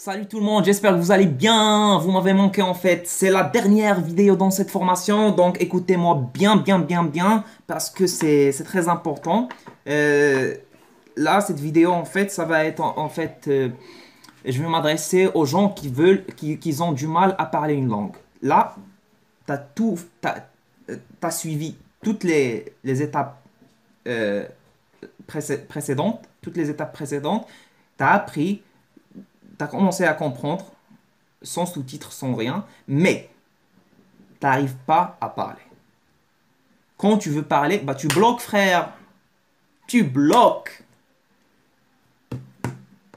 Salut tout le monde, j'espère que vous allez bien. Vous m'avez manqué en fait. C'est la dernière vidéo dans cette formation, donc écoutez-moi bien, parce que c'est très important. Euh, Là, cette vidéo en fait, ça va être je vais m'adresser aux gens qui ont du mal à parler une langue. Là, t'as suivi toutes les étapes euh, précédentes, toutes les étapes précédentes. T'as appris, t'as commencé à comprendre sans sous-titres, sans rien, mais t'arrives pas à parler. Quand tu veux parler, bah tu bloques, frère. Tu bloques.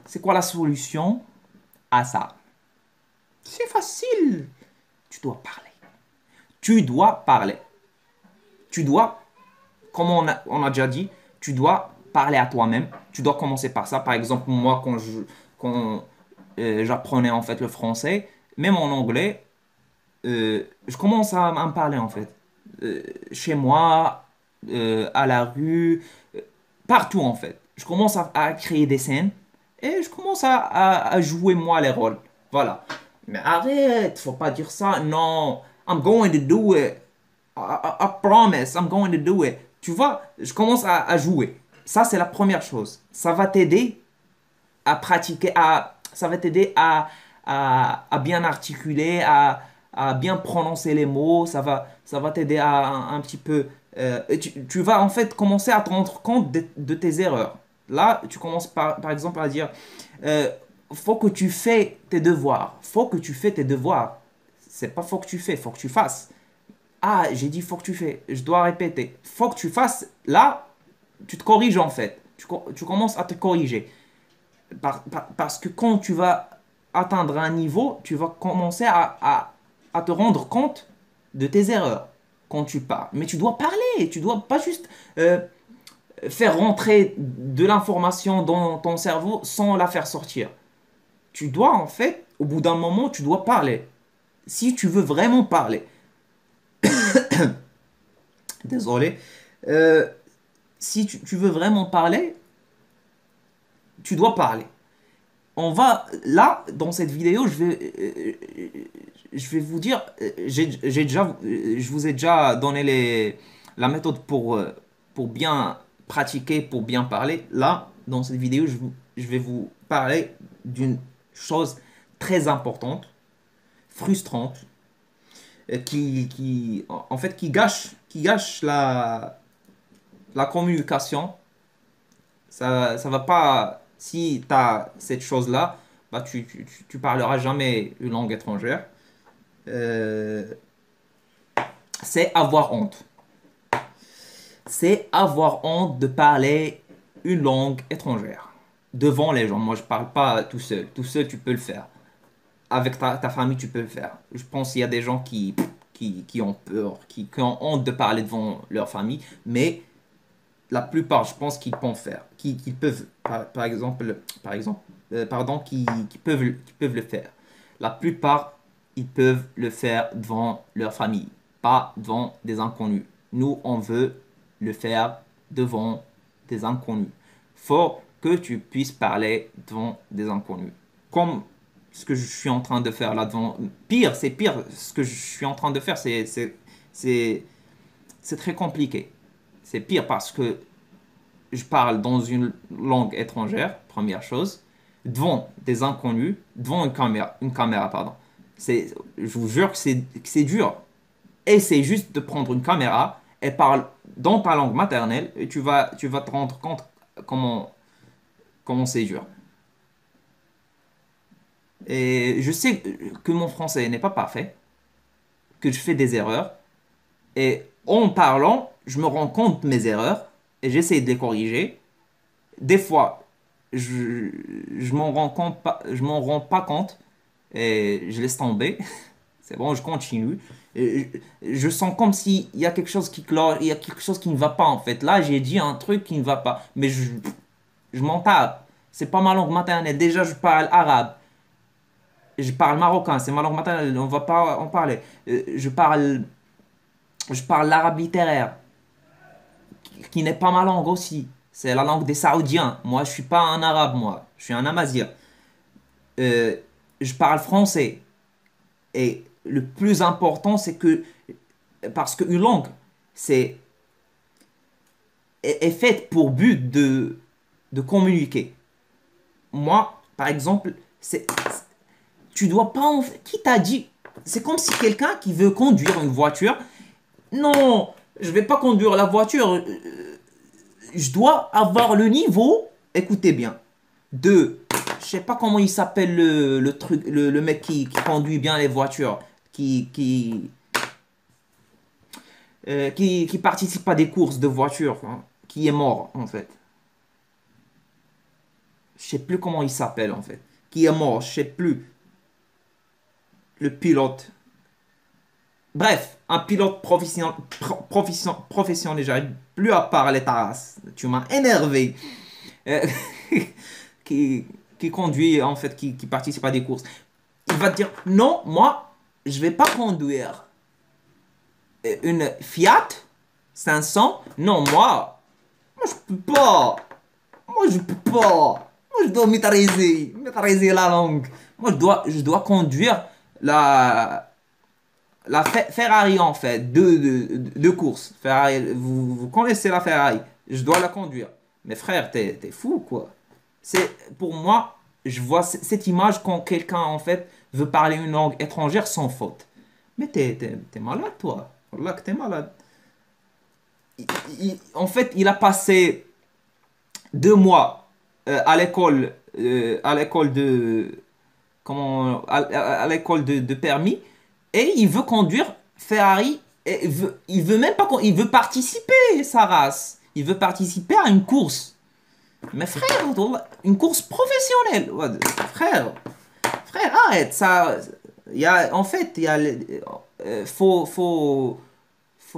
C'est quoi la solution à ça? C'est facile. Tu dois parler. Tu dois parler. Tu dois, comme on a déjà dit, tu dois parler à toi-même. Tu dois commencer par ça. Par exemple, moi, quand j'apprenais en fait le français, même en anglais, je commence à me parler en fait. Chez moi, à la rue, partout en fait. Je commence à créer des scènes et je commence à jouer moi les rôles. Voilà. Mais arrête, faut pas dire ça. Non, I'm going to do it. I promise, I'm going to do it. Tu vois, je commence à jouer. Ça, c'est la première chose. Ça va t'aider à pratiquer, ça va t'aider à bien articuler, à bien prononcer les mots, ça va t'aider à un petit peu... tu vas en fait commencer à te rendre compte de tes erreurs. Là, tu commences par exemple à dire, euh, faut que tu fais tes devoirs, faut que tu fais tes devoirs. C'est pas faut que tu fais, faut que tu fasses. Ah, j'ai dit faut que tu fais, je dois répéter. Faut que tu fasses. Là, tu te corriges en fait. Tu commences à te corriger. Parce que quand tu vas atteindre un niveau, tu vas commencer à te rendre compte de tes erreurs quand tu parles. Mais tu dois parler, tu dois pas juste faire rentrer de l'information dans ton cerveau sans la faire sortir. Tu dois en fait, au bout d'un moment, tu dois parler. Si tu veux vraiment parler. Désolé. Euh, Si tu veux vraiment parler, tu dois parler. On va là dans cette vidéo, je vais vous dire, je vous ai déjà donné la méthode pour bien pratiquer, pour bien parler. Là, dans cette vidéo, je vais vous parler d'une chose très importante, frustrante, en fait, qui gâche la communication. Ça va pas. Si tu as cette chose-là, bah tu parleras jamais une langue étrangère. Euh, c'est avoir honte. C'est avoir honte de parler une langue étrangère devant les gens. Moi, je parle pas tout seul. Tout seul, tu peux le faire. Avec ta famille, tu peux le faire. Je pense qu'il y a des gens qui ont peur, qui ont honte de parler devant leur famille, mais la plupart, je pense qu'ils peuvent faire, qu'ils peuvent, pardon, qui peuvent le faire. La plupart, ils peuvent le faire devant leur famille, pas devant des inconnus. Nous, on veut le faire devant des inconnus. Faut que tu puisses parler devant des inconnus. Comme ce que je suis en train de faire là devant. Pire, c'est pire. Ce que je suis en train de faire, c'est, c'est très compliqué. C'est pire parce que je parle dans une langue étrangère, première chose, devant des inconnus, devant une caméra, pardon. Je vous jure que c'est dur. Essaye juste de prendre une caméra et parle dans ta langue maternelle et tu vas te rendre compte comment c'est dur. Et je sais que mon français n'est pas parfait, que je fais des erreurs. Et en parlant, je me rends compte de mes erreurs et j'essaie de les corriger. Des fois, je m'en rends pas compte et je laisse tomber. C'est bon, je continue. Et je sens comme s'il y a quelque chose qui cloche, il y a quelque chose qui ne va pas en fait. Là, j'ai dit un truc qui ne va pas, mais je m'en tape. C'est pas ma langue maternelle. Déjà, je parle arabe. Je parle marocain, c'est ma langue maternelle. On va pas en parler. Je parle l'arabe littéraire, qui n'est pas ma langue aussi. C'est la langue des Saoudiens. Moi, je suis pas un arabe, moi. Je suis un amazigh. je parle français. Et le plus important, c'est que, parce qu'une langue, c'est, est faite pour but de communiquer. Moi, par exemple, tu dois pas qui t'a dit? C'est comme si quelqu'un qui veut conduire une voiture. Non, je vais pas conduire la voiture. Je dois avoir le niveau. Écoutez bien. De, je sais pas comment il s'appelle le truc, le mec qui conduit bien les voitures, qui participe à des courses de voitures, hein, qui est mort en fait. Je sais plus comment il s'appelle en fait. Qui est mort, je sais plus. Le pilote. Bref, un pilote professionnel, j'arrive plus à parler ta race. Tu m'as énervé. Euh, qui, qui conduit, en fait, qui participe à des courses. Il va te dire, non, moi, je vais pas conduire une Fiat 500. Non, moi, je peux pas. Moi, je peux pas. Moi, je dois maîtriser la langue. Moi, je dois conduire la Ferrari, en fait, de course. Ferrari, vous connaissez la Ferrari. Je dois la conduire. Mais frère, t'es fou, quoi. Pour moi, je vois cette image quand quelqu'un, en fait, veut parler une langue étrangère sans faute. Mais t'es malade, toi. Wallah que t'es malade. En fait, il a passé 2 mois à l'école à l'école de permis, et il veut conduire Ferrari, et il veut même pas, il veut participer, sa race. Il veut participer à une course. Mais frère, une course professionnelle. Ouais, frère, arrête. Ça, en fait, faut,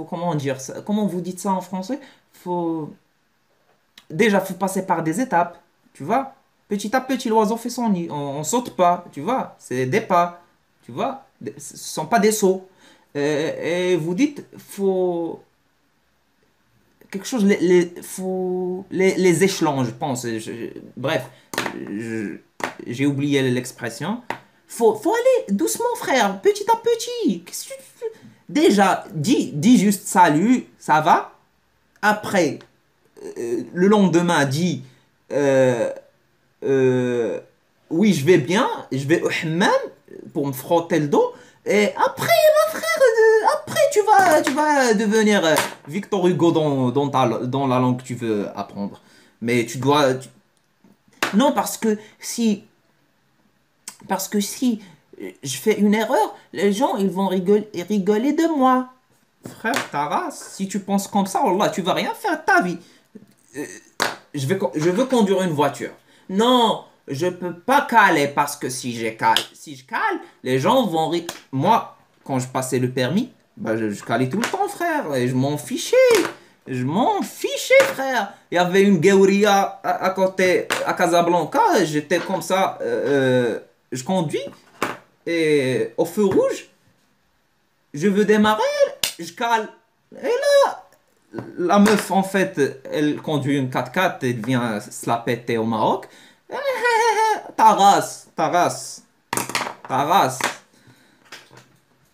comment dire ça? Comment vous dites ça en français? Faut passer par des étapes, tu vois. Petit à petit, l'oiseau fait son nid. On saute pas, tu vois. C'est des pas, tu vois. Ce sont pas des sauts. Et vous dites, faut quelque chose, les échelons, je pense. Bref, je- j'ai oublié l'expression. Faut aller doucement, frère, petit à petit. Déjà, dis juste salut, ça va. Après, le lendemain, dis euh, euh, oui, je vais bien, je vais au hammam pour me frotter le dos. Et après, ma frère, après, tu vas devenir Victor Hugo dans la langue que tu veux apprendre. Mais tu dois. Non, parce que si je fais une erreur, les gens, ils vont rigoler de moi. Frère, ta race, si tu penses comme ça, Wallah, tu vas rien faire de ta vie. Je veux conduire une voiture. Non, je peux pas caler parce que si je cale, les gens vont rire. Moi, quand je passais le permis, bah, je calais tout le temps, frère, et je m'en fichais. Je m'en fichais, frère. Il y avait une guérilla à côté, à Casablanca, j'étais comme ça, je conduis, et au feu rouge, je veux démarrer, je cale. Et la meuf, en fait, elle conduit une 4x4 et vient se la péter au Maroc. Ta race, ta race, ta race.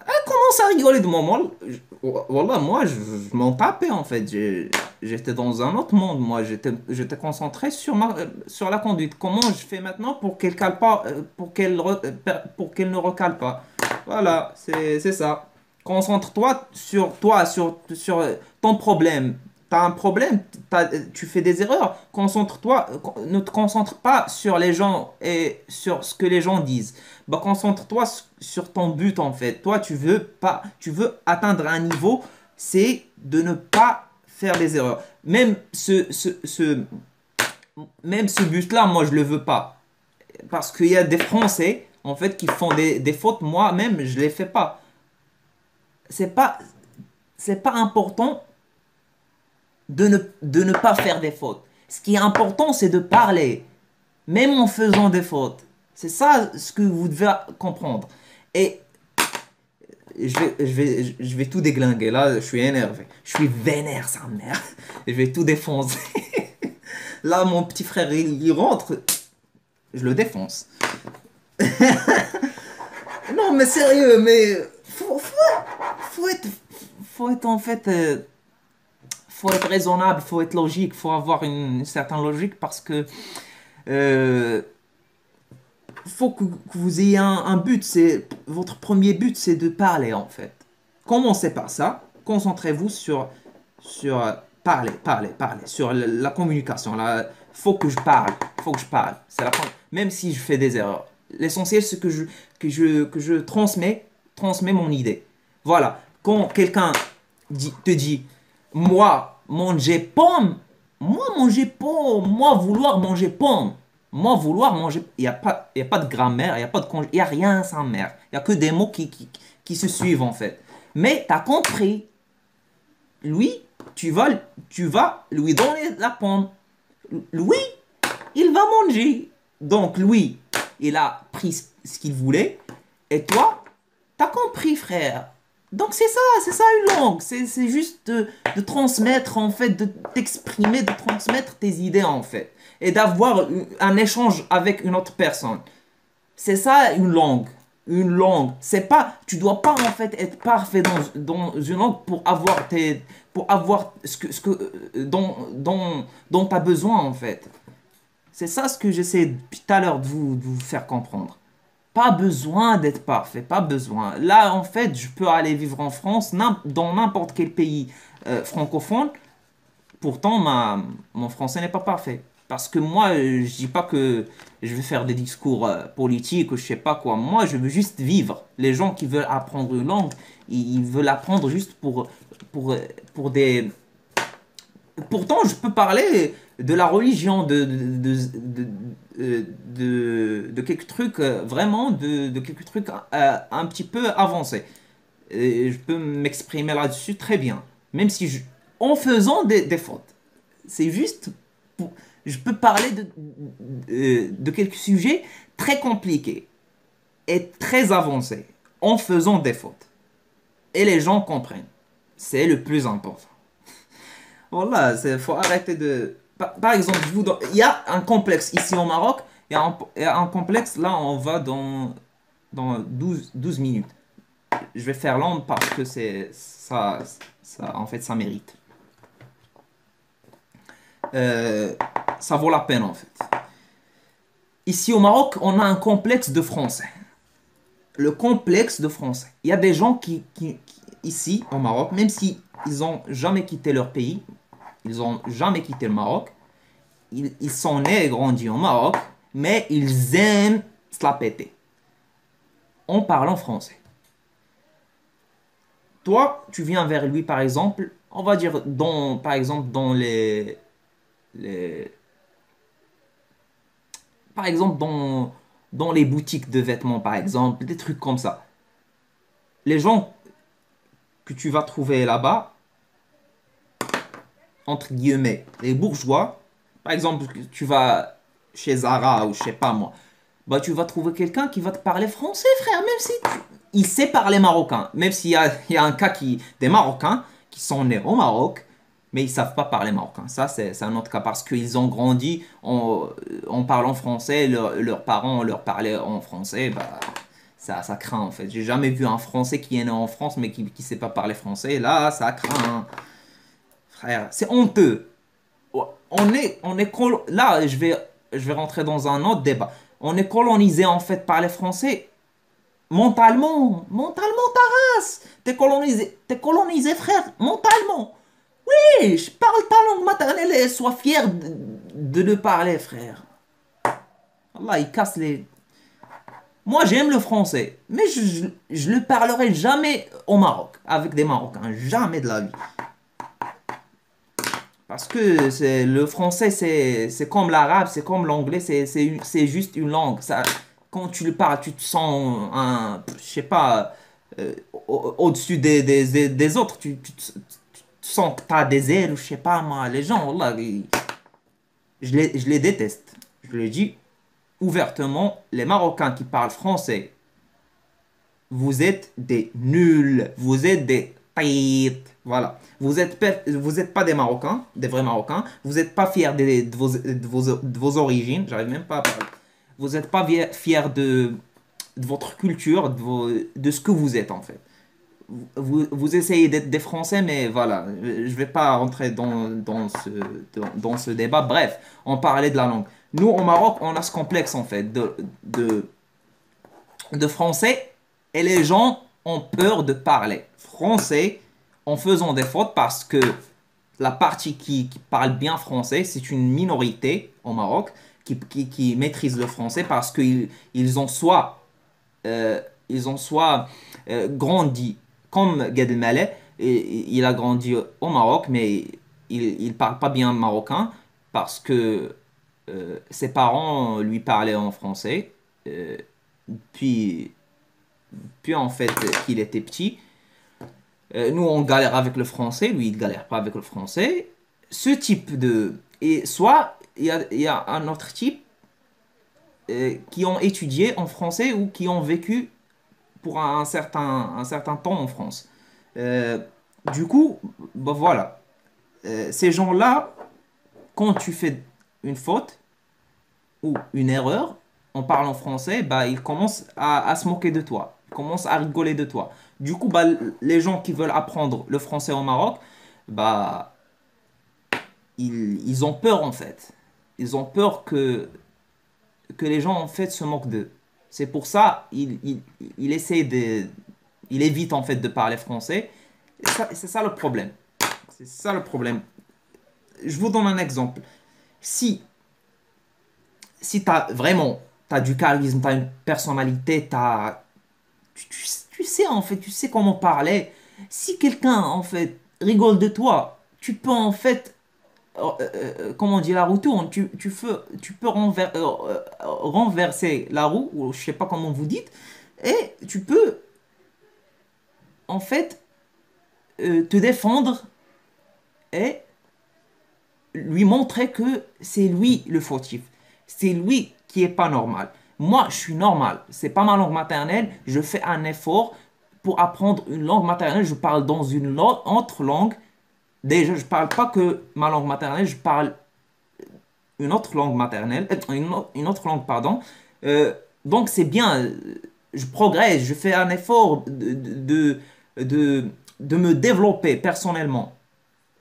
Elle commence à rigoler de moi. Voilà, moi, je m'en tapais, en fait. J'étais dans un autre monde, moi. J'étais concentré sur la conduite. Comment je fais maintenant pour qu'elle cale pas, pour qu'elle ne recale pas. Voilà, c'est ça. Concentre-toi sur ton problème. Tu as un problème, tu fais des erreurs. Concentre-toi, ne te concentre pas sur les gens et sur ce que les gens disent. Bah, concentre-toi sur ton but en fait. Toi, tu veux atteindre un niveau, c'est de ne pas faire des erreurs. Même ce but-là, moi, je le veux pas. Parce qu'il y a des Français, en fait, qui font des fautes. Moi-même, je les fais pas. C'est pas, c'est pas important de ne pas faire des fautes. Ce qui est important, c'est de parler, même en faisant des fautes. C'est ça ce que vous devez comprendre. Et je vais tout déglinguer. Là, je suis énervé. Je suis vénère, sa mère. Je vais tout défoncer. Là, mon petit frère, il rentre. Je le défonce. Non, mais sérieux, mais faut être, faut être en fait, faut être raisonnable, faut être logique, faut avoir une certaine logique parce que euh, faut que vous ayez un but. C'est votre premier but, c'est de parler en fait. Commencez par ça. Concentrez-vous sur parler, sur la communication. Là, faut que je parle, faut que je parle. Même si je fais des erreurs. L'essentiel, c'est que je transmets mon idée. Voilà. Quand quelqu'un te dit, moi, manger pomme, moi, vouloir manger pomme, moi, vouloir manger, il y a pas de grammaire, il n'y a pas de il y a rien sans mère. Il y a que des mots qui se suivent, en fait. Mais tu as compris. Lui, tu vas lui donner la pomme. Lui, il va manger. Donc, lui, il a pris ce qu'il voulait. Et toi, t'as compris, frère. Donc, c'est ça une langue. C'est juste de transmettre, en fait, de t'exprimer, de transmettre tes idées, en fait. Et d'avoir un échange avec une autre personne. C'est ça une langue. Une langue. C'est pas, tu dois pas en fait être parfait dans une langue pour avoir dont tu as besoin en fait. C'est ça ce que j'essaie depuis tout à l'heure de vous faire comprendre. Pas besoin d'être parfait, pas besoin. Là, en fait, je peux aller vivre en France, dans n'importe quel pays francophone. Pourtant, mon français n'est pas parfait. Parce que moi, je dis pas que je vais faire des discours politiques ou je sais pas quoi. Moi, je veux juste vivre. Les gens qui veulent apprendre une langue, ils veulent apprendre juste pour, pour des... Pourtant, je peux parler de la religion, de quelques trucs, vraiment, de quelques trucs un petit peu avancés. Et je peux m'exprimer là-dessus très bien. Même si en faisant des fautes. C'est juste, je peux parler de quelques sujets très compliqués et très avancés en faisant des fautes. Et les gens comprennent. C'est le plus important. Voilà, il faut arrêter de... Par exemple, il y a un complexe ici au Maroc, il y a un complexe, là on va dans 12 minutes. Je vais faire long parce que en fait, ça mérite. Euh, Ça vaut la peine en fait. Ici au Maroc, on a un complexe de français. Le complexe de français. Il y a des gens ici au Maroc, même si ils ont jamais quitté leur pays, ils ont jamais quitté le Maroc, ils sont nés et grandis au Maroc, mais ils aiment se la péter en parlant français. Toi, tu viens vers lui par exemple, on va dire par exemple les par exemple dans les boutiques de vêtements par exemple, des trucs comme ça. Les gens que tu vas trouver là-bas, entre guillemets, les bourgeois, par exemple, tu vas chez Zara ou je sais pas moi, bah tu vas trouver quelqu'un qui va te parler français, frère, même si il sait parler marocain, même s'il y a un cas des Marocains qui sont nés au Maroc, mais ils savent pas parler marocain. Ça, c'est un autre cas parce qu'ils ont grandi en parlant français, leurs parents leur parlaient en français, bah ça craint en fait. J'ai jamais vu un Français qui est né en France mais qui sait pas parler français. Là, ça craint. Frère, c'est honteux. Là, je vais rentrer dans un autre débat. On est colonisé en fait par les Français mentalement ta race. T'es colonisé frère, mentalement. Oui, je parle ta langue maternelle et sois fier de le parler frère. Allah, il casse les... Moi j'aime le français, mais je le parlerai jamais au Maroc avec des Marocains, jamais de la vie. Parce que le français, c'est comme l'arabe, c'est comme l'anglais, c'est juste une langue. Ça, quand tu le parles, tu te sens, je sais pas, au-dessus des autres. Tu te sens que tu as des ailes, ou je sais pas, moi. Les gens, wallah, je les déteste. Je le dis ouvertement, les Marocains qui parlent français, vous êtes des nuls, vous êtes des taïts. Voilà. Vous êtes pas des Marocains, des vrais Marocains. Vous n'êtes pas fiers de vos origines. J'arrive même pas à parler. vous n'êtes pas fier de votre culture, de ce que vous êtes en fait. Vous essayez d'être des Français, mais voilà, je ne vais pas rentrer dans ce débat. Bref, on parlait de la langue. Nous, au Maroc, on a ce complexe en fait de français et les gens ont peur de parler français en faisant des fautes parce que la partie qui parle bien français, c'est une minorité au Maroc qui maîtrise le français parce qu'ils ont soit, euh, ils ont soit grandi comme Gad Elmaleh, et il a grandi au Maroc, mais il ne parle pas bien marocain parce que ses parents lui parlaient en français. Euh, puis, puis en fait, qu'il était petit, nous on galère avec le français, lui il galère pas avec le français. Ce type de... Et soit il y a un autre type qui ont étudié en français ou qui ont vécu pour un certain temps en France. Euh, du coup, bah voilà. Ces gens-là, quand tu fais une faute ou une erreur en parlant français, bah, ils commencent à se moquer de toi. Ils commencent à rigoler de toi. Du coup, bah, les gens qui veulent apprendre le français au Maroc, bah, ils ont peur en fait. Ils ont peur que les gens en fait se moquent d'eux. C'est pour ça il essaie il évite en fait de parler français. C'est ça le problème. C'est ça le problème. Je vous donne un exemple. Si, si tu as vraiment t'as du charisme, tu as une personnalité, tu sais en fait, tu sais comment parler. Si quelqu'un en fait rigole de toi, tu peux en fait comment on dit la roue tourne, tu peux renverser la roue, ou je sais pas comment vous dites, et tu peux en fait te défendre et lui montrer que c'est lui le fautif. C'est lui qui est pas normal. Moi, je suis normal. C'est pas ma langue maternelle. Je fais un effort pour apprendre une langue maternelle. Je parle dans une autre langue. Déjà, je parle pas que ma langue maternelle. Je parle une autre langue maternelle, une autre langue, pardon. Donc c'est bien, je progresse, je fais un effort de me développer personnellement.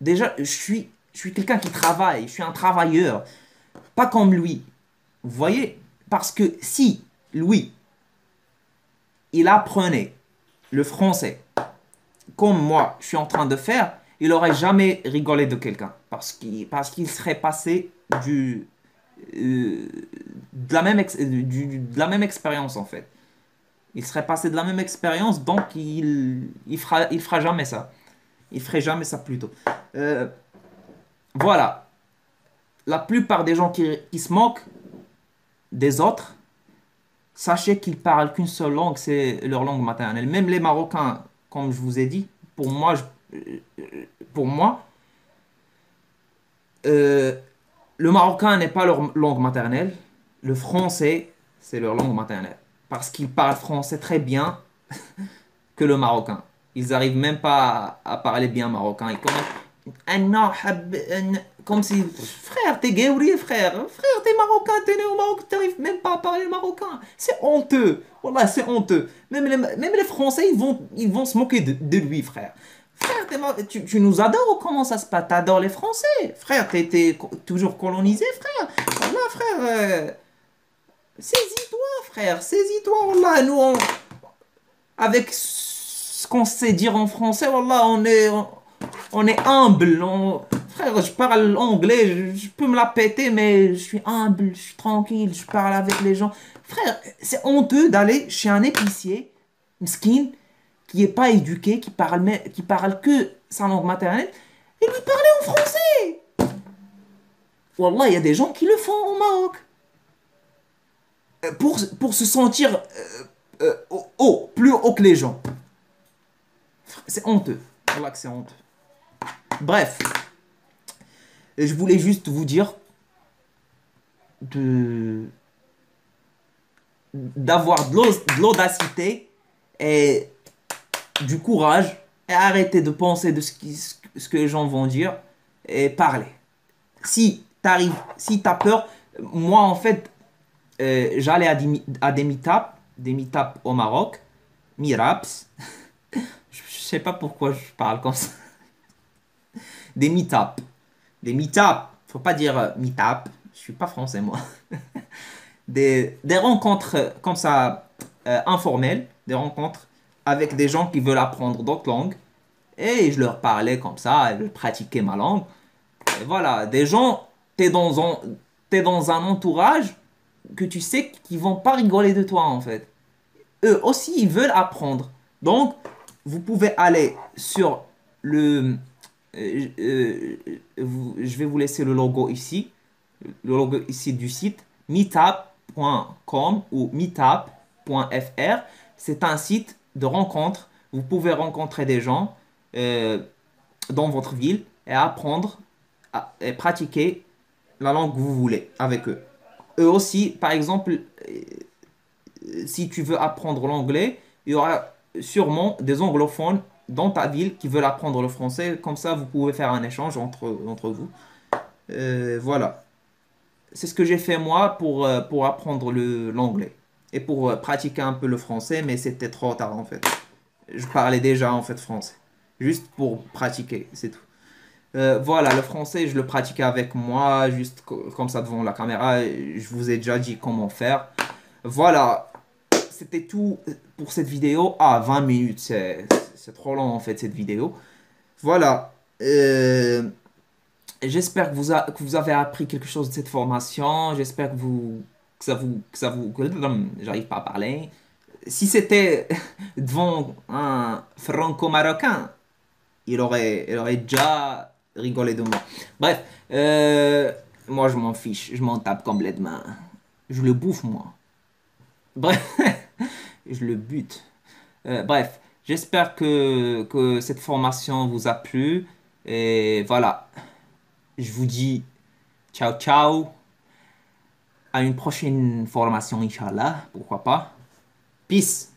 Déjà, je suis quelqu'un qui travaille, je suis un travailleur, pas comme lui. Vous voyez? Parce que si lui, il apprenait le français comme moi, je suis en train de faire, il n'aurait jamais rigolé de quelqu'un. Parce qu'il serait passé euh, de la même expérience, en fait. Il serait passé de la même expérience, donc il fera jamais ça. Il ferait jamais ça plutôt. Euh, voilà. La plupart des gens qui se moquent des autres, sachez qu'ils parlent qu'une seule langue, c'est leur langue maternelle. Même les Marocains, comme je vous ai dit, pour moi, pour moi euh, le marocain n'est pas leur langue maternelle. Le français, c'est leur langue maternelle. Parce qu'ils parlent français très bien que le marocain. Ils arrivent même pas à parler bien marocain. Ils commencent... Comme si, frère, t'es gaouri, frère. Frère, t'es marocain, t'es né au Maroc, t'arrives même pas à parler le marocain. C'est honteux. Voilà, c'est honteux. Même les Français, ils vont se moquer de lui, frère. Frère, tu nous adores ou comment ça se passe? T'adores les Français. Frère, t'es toujours colonisé, frère. Voilà, frère. Saisis-toi, frère. Saisis-toi, Wallah. Avec ce qu'on sait dire en français, Wallah, on est humble. Frère, je parle anglais, je peux me la péter, mais je suis humble, je suis tranquille, je parle avec les gens. Frère, c'est honteux d'aller chez un épicier, skin, qui n'est pas éduqué, qui parle que sa langue maternelle, et lui parler en français. Wallah, il y a des gens qui le font au Maroc. Pour se sentir plus haut que les gens. C'est honteux. Wallah que c'est honteux. Bref, je voulais juste vous dire de d'avoir de l'audacité et du courage et arrêter de penser de ce que les gens vont dire et parler. Si t'arrives, si t'as peur, moi en fait, j'allais à des meet-up au Maroc, Miraps. Je sais pas pourquoi je parle comme ça. Des meet-up. Des meet-up. Faut pas dire meet-up. Je suis pas français, moi. Des rencontres comme ça, informelles. Des rencontres avec des gens qui veulent apprendre d'autres langues. Et je leur parlais comme ça, et je pratiquais ma langue. Et voilà, des gens, t'es dans un entourage que tu sais qu'ils vont pas rigoler de toi, en fait. Eux aussi, ils veulent apprendre. Donc, vous pouvez aller sur le... je vais vous laisser le logo ici. Le logo ici du site meetup.com ou meetup.fr. C'est un site de rencontre. Vous pouvez rencontrer des gens dans votre ville et apprendre et pratiquer la langue que vous voulez avec eux. Eux aussi, par exemple, si tu veux apprendre l'anglais, il y aura sûrement des anglophones dans ta ville qui veulent apprendre le français. Comme ça, vous pouvez faire un échange entre vous. Voilà. C'est ce que j'ai fait moi pour apprendre l'anglais et pour pratiquer un peu le français, mais c'était trop tard en fait. Je parlais déjà en fait français, juste pour pratiquer, c'est tout. Voilà, le français, je le pratiquais avec moi, juste comme ça devant la caméra. Je vous ai déjà dit comment faire. Voilà, c'était tout pour cette vidéo. Ah, 20 minutes, c'est trop long en fait cette vidéo. Voilà. J'espère que vous avez appris quelque chose de cette formation. J'espère que j'arrive pas à parler. Si c'était devant un franco-marocain, il aurait déjà rigolé de moi. Bref, moi je m'en fiche, je m'en tape complètement. Je le bouffe moi. Bref, je le bute. Bref, j'espère que cette formation vous a plu. Et voilà, je vous dis ciao ciao. À une prochaine formation, Inch'Allah. Pourquoi pas. Peace.